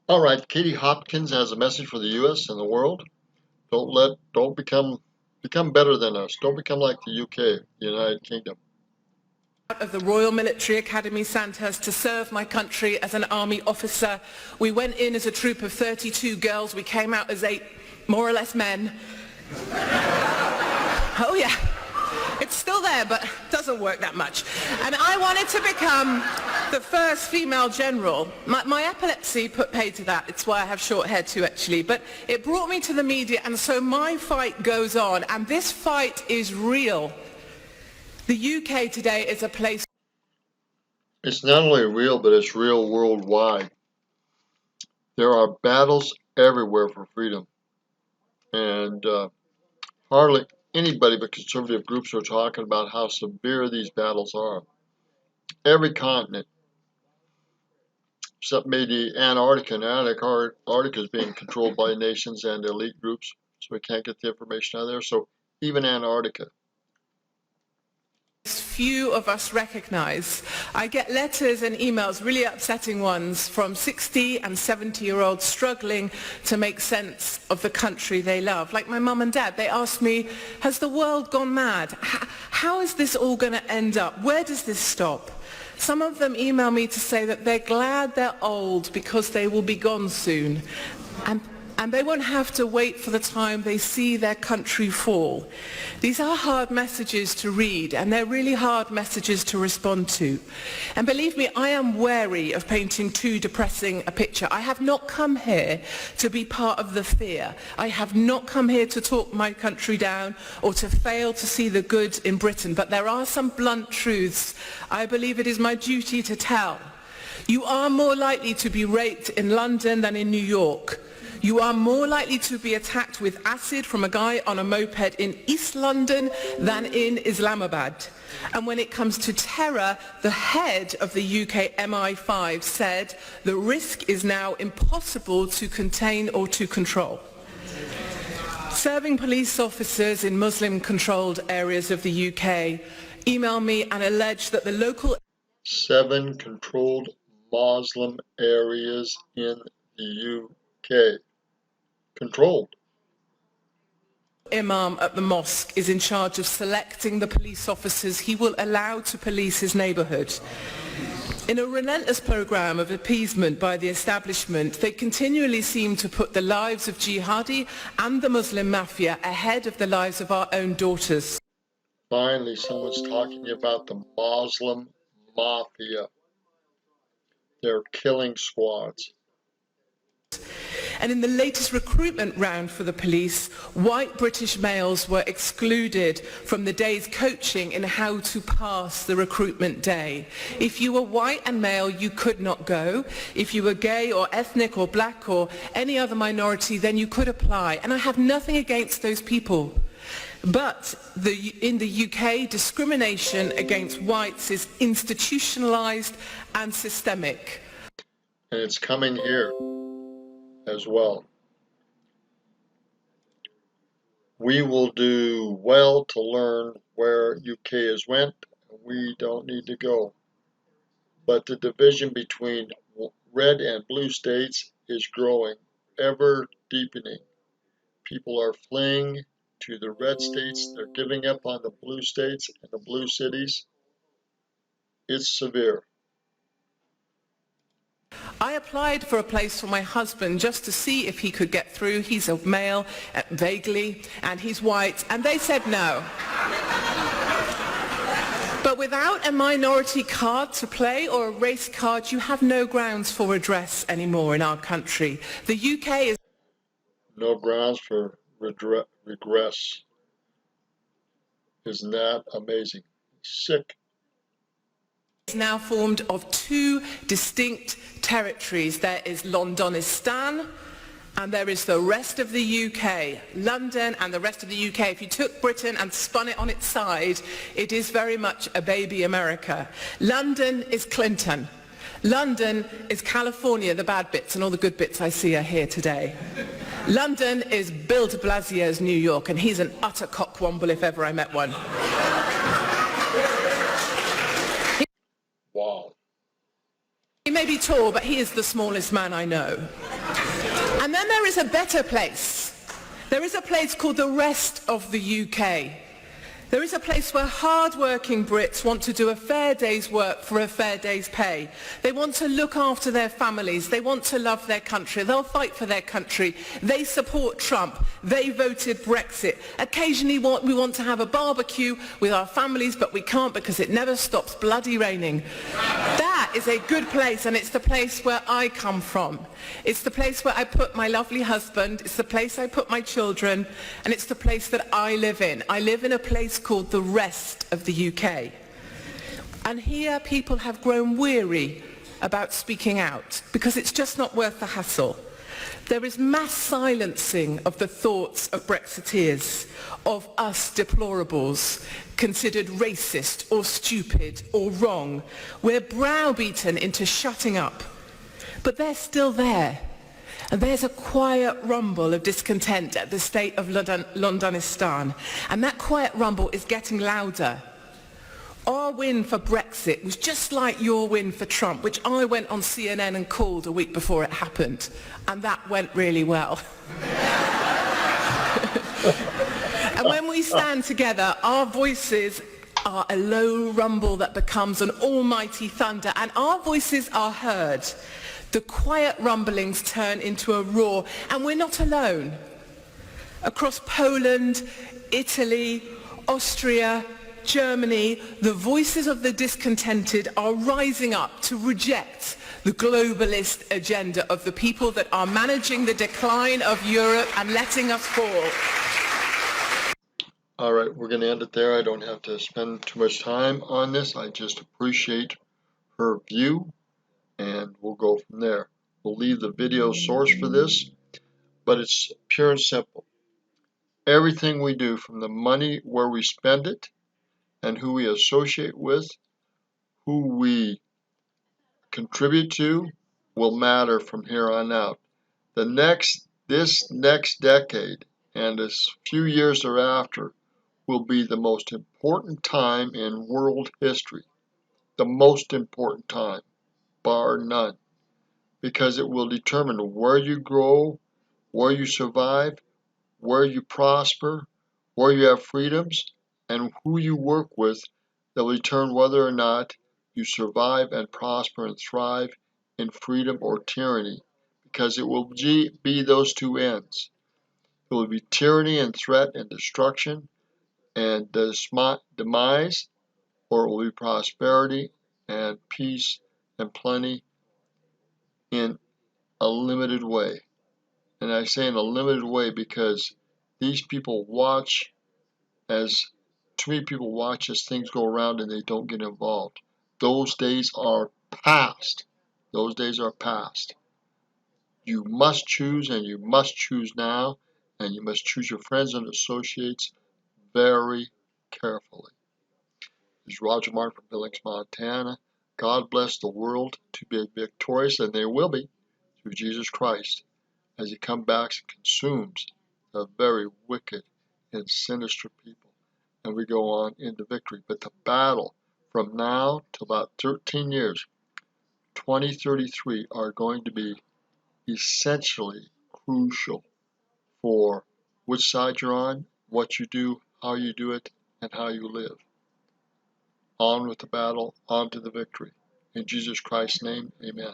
All right, Katie Hopkins has a message for the U.S. and the world. Don't become better than us. Don't become like the UK, the United Kingdom. Of the Royal Military Academy Sandhurst to serve my country as an army officer. We went in as a troop of 32 girls. We came out as 8 more or less men. Oh yeah, it's still there, but doesn't work that much. And I wanted to become the first female general. My epilepsy put paid to that. It's why I have short hair too, actually. But it brought me to the media, and so my fight goes on, and this fight is real. The UK today is a place. It's not only real, but it's real worldwide. There are battles everywhere for freedom. And hardly anybody but conservative groups are talking about how severe these battles are. Every continent, except maybe Antarctica. And Antarctica is being controlled by nations and elite groups, so we can't get the information out of there. So even Antarctica. Few of us recognize. I get letters and emails, really upsetting ones, from 60 and 70-year-olds struggling to make sense of the country they love. Like my mum and dad, they ask me, has the world gone mad? How is this all going to end up? Where does this stop? Some of them email me to say that they're glad they're old because they will be gone soon. And they won't have to wait for the time they see their country fall. These are hard messages to read, and they're really hard messages to respond to. And believe me, I am wary of painting too depressing a picture. I have not come here to be part of the fear. I have not come here to talk my country down or to fail to see the good in Britain. But there are some blunt truths I believe it is my duty to tell. You are more likely to be raped in London than in New York. You are more likely to be attacked with acid from a guy on a moped in East London than in Islamabad. And when it comes to terror, the head of the UK MI5 said the risk is now impossible to contain or to control. Serving police officers in Muslim-controlled areas of the UK email me and allege that the local 7 controlled Muslim areas in the UK. Controlled. Imam at the mosque is in charge of selecting the police officers he will allow to police his neighbourhood. In a relentless programme of appeasement by the establishment, they continually seem to put the lives of jihadi and the Muslim mafia ahead of the lives of our own daughters. Finally, someone's talking about the Muslim mafia. They're killing squads. And in the latest recruitment round for the police, white British males were excluded from the day's coaching in how to pass the recruitment day. If you were white and male, you could not go. If you were gay or ethnic or black or any other minority, then you could apply. And I have nothing against those people. But in the UK, discrimination against whites is institutionalized and systemic. And it's coming here as well. We will do well to learn where UK has went. We don't need to go. But the division between red and blue states is growing, ever deepening. People are fleeing to the red states. They're giving up on the blue states and the blue cities. It's severe. I applied for a place for my husband just to see if he could get through. He's a male, vaguely, and he's white, and they said no. But without a minority card to play or a race card, you have no grounds for redress anymore in our country. The UK is no grounds for regress. Isn't that amazing? Sick. Is now formed of 2 distinct territories. There is Londonistan and there is the rest of the UK. London and the rest of the UK. If you took Britain and spun it on its side, it is very much a baby America. London is Clinton. London is California, the bad bits, and all the good bits I see are here today. London is Bill de Blasio's New York, and he's an utter cockwomble if ever I met one. Wow. He may be tall, but he is the smallest man I know. And then there is a better place. There is a place called the rest of the UK. There is a place where hard-working Brits want to do a fair day's work for a fair day's pay. They want to look after their families. They want to love their country. They'll fight for their country. They support Trump. They voted Brexit. Occasionally we want to have a barbecue with our families, but we can't because it never stops bloody raining. That is a good place, and it's the place where I come from. It's the place where I put my lovely husband. It's the place I put my children, and it's the place that I live in. I live in a place called the rest of the UK. And here people have grown weary about speaking out because it's just not worth the hassle. There is mass silencing of the thoughts of Brexiteers, of us deplorables, considered racist or stupid or wrong. We're browbeaten into shutting up. But they're still there. And there's a quiet rumble of discontent at the state of Londonistan. And that quiet rumble is getting louder. Our win for Brexit was just like your win for Trump, which I went on CNN and called a week before it happened. And that went really well. And when we stand together, our voices are a low rumble that becomes an almighty thunder, and our voices are heard. The quiet rumblings turn into a roar, and we're not alone. Across Poland, Italy, Austria, Germany, the voices of the discontented are rising up to reject the globalist agenda of the people that are managing the decline of Europe and letting us fall. All right, we're going to end it there. I don't have to spend too much time on this. I just appreciate her view, and we'll go from there. We'll leave the video source for this, but it's pure and simple. Everything we do, from the money where we spend it and who we associate with, who we contribute to, will matter from here on out. This next decade and a few years thereafter will be the most important time in world history. The most important time, bar none, because it will determine where you grow, where you survive, where you prosper, where you have freedoms, and who you work with that will determine whether or not you survive and prosper and thrive in freedom or tyranny, because it will be those two ends. It will be tyranny and threat and destruction and demise, or it will be prosperity and peace and plenty in a limited way. And I say in a limited way because these people watch too many people watch as things go around and they don't get involved. Those days are past. Those days are past. You must choose, and you must choose now, and you must choose your friends and associates very carefully. This is Roger Martin from Billings, Montana. God bless the world to be victorious, and they will be, through Jesus Christ, as he comes back and consumes the very wicked and sinister people. And we go on into victory. But the battle from now to about 13 years, 2033, are going to be essentially crucial for which side you're on, what you do, how you do it, and how you live. On with the battle, on to the victory. In Jesus Christ's name, amen.